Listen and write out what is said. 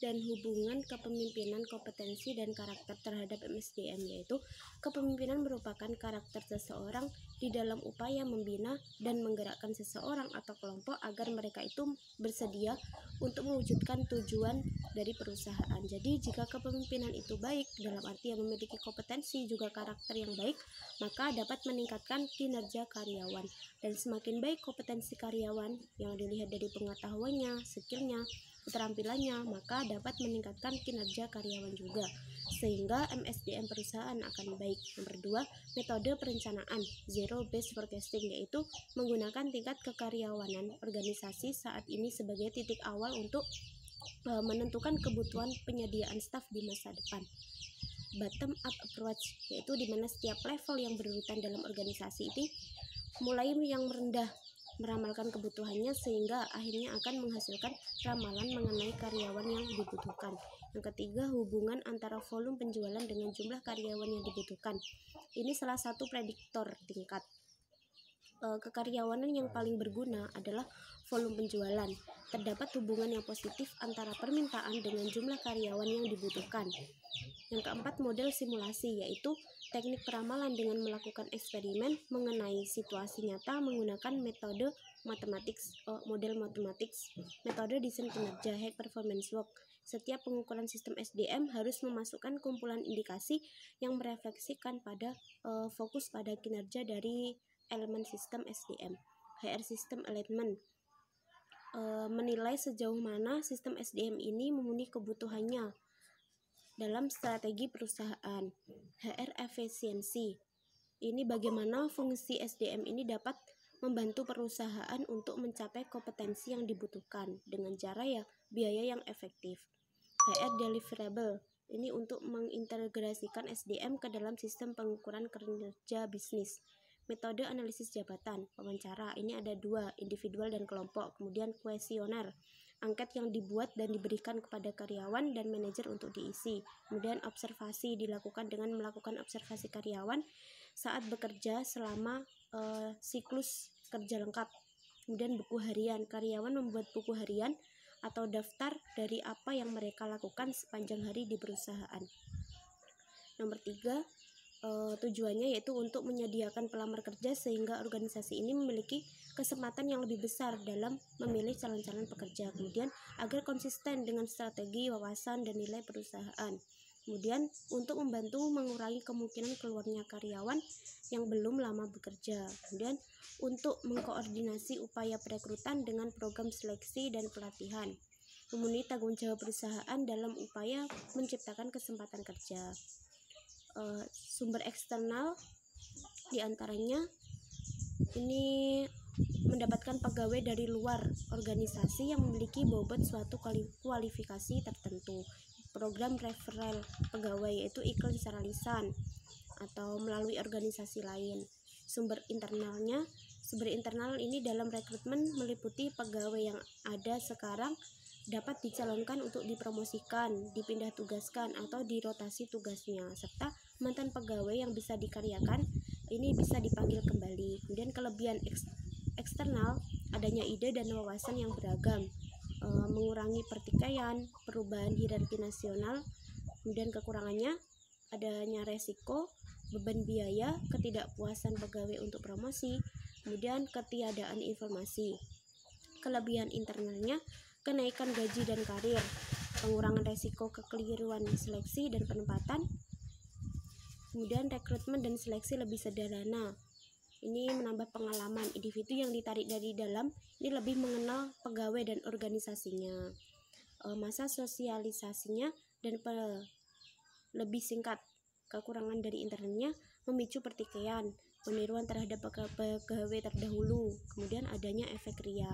dan hubungan kepemimpinan, kompetensi, dan karakter terhadap MSDM, yaitu kepemimpinan merupakan karakter seseorang di dalam upaya membina dan menggerakkan seseorang atau kelompok agar mereka itu bersedia untuk mewujudkan tujuan dari perusahaan. Jadi jika kepemimpinan itu baik, dalam arti yang memiliki kompetensi juga karakter yang baik, maka dapat meningkatkan kinerja karyawan. Dan semakin baik kompetensi karyawan yang dilihat dari pengetahuannya, skillnya, keterampilannya, maka dapat meningkatkan kinerja karyawan juga, sehingga MSDM perusahaan akan baik. Nomor 2, metode perencanaan zero based forecasting, yaitu menggunakan tingkat kekaryawanan organisasi saat ini sebagai titik awal untuk menentukan kebutuhan penyediaan staf di masa depan. Bottom up approach, yaitu di mana setiap level yang berurutan dalam organisasi ini mulai yang rendah meramalkan kebutuhannya sehingga akhirnya akan menghasilkan ramalan mengenai karyawan yang dibutuhkan. Yang ketiga, hubungan antara volume penjualan dengan jumlah karyawan yang dibutuhkan. Ini salah satu prediktor tingkat kekaryawanan yang paling berguna adalah volume penjualan. Terdapat hubungan yang positif antara permintaan dengan jumlah karyawan yang dibutuhkan. Yang keempat, model simulasi, yaitu teknik peramalan dengan melakukan eksperimen mengenai situasi nyata menggunakan metode model matematis, metode desain kinerja, high performance work. Setiap pengukuran sistem SDM harus memasukkan kumpulan indikasi yang merefleksikan pada fokus pada kinerja dari elemen sistem SDM. HR System Alignment menilai sejauh mana sistem SDM ini memenuhi kebutuhannya dalam strategi perusahaan. HR efisiensi, ini bagaimana fungsi SDM ini dapat membantu perusahaan untuk mencapai kompetensi yang dibutuhkan dengan cara biaya yang efektif. HR deliverable, ini untuk mengintegrasikan SDM ke dalam sistem pengukuran kinerja bisnis. Metode analisis jabatan, wawancara, ini ada 2, individual dan kelompok. Kemudian kuesioner, angket yang dibuat dan diberikan kepada karyawan dan manajer untuk diisi. Kemudian observasi, dilakukan dengan melakukan observasi karyawan saat bekerja selama siklus kerja lengkap. Kemudian buku harian, karyawan membuat buku harian atau daftar dari apa yang mereka lakukan sepanjang hari di perusahaan. Nomor 3, tujuannya yaitu untuk menyediakan pelamar kerja sehingga organisasi ini memiliki kesempatan yang lebih besar dalam memilih calon-calon pekerja. Kemudian agar konsisten dengan strategi, wawasan, dan nilai perusahaan. Kemudian untuk membantu mengurangi kemungkinan keluarnya karyawan yang belum lama bekerja. Kemudian untuk mengkoordinasi upaya perekrutan dengan program seleksi dan pelatihan. Memenuhi tanggung jawab perusahaan dalam upaya menciptakan kesempatan kerja. Sumber eksternal diantaranya ini mendapatkan pegawai dari luar organisasi yang memiliki bobot suatu kualifikasi tertentu. Program referral pegawai, yaitu iklan secara lisan atau melalui organisasi lain. Sumber internal ini dalam rekrutmen meliputi pegawai yang ada sekarang dapat dicalonkan untuk dipromosikan, dipindah tugaskan, atau dirotasi tugasnya, serta mantan pegawai yang bisa dikaryakan ini bisa dipanggil kembali. Kemudian kelebihan eksternal, adanya ide dan wawasan yang beragam, mengurangi pertikaian, perubahan hierarki nasional. Kemudian kekurangannya, adanya resiko, beban biaya, ketidakpuasan pegawai untuk promosi, kemudian ketiadaan informasi. Kelebihan internalnya, kenaikan gaji dan karir, pengurangan resiko kekeliruan seleksi dan penempatan, kemudian rekrutmen dan seleksi lebih sederhana. Ini menambah pengalaman. Individu yang ditarik dari dalam ini lebih mengenal pegawai dan organisasinya. Masa sosialisasinya dan lebih singkat. Kekurangan dari internalnya memicu pertikaian, peniruan terhadap pegawai terdahulu, kemudian adanya efek ria.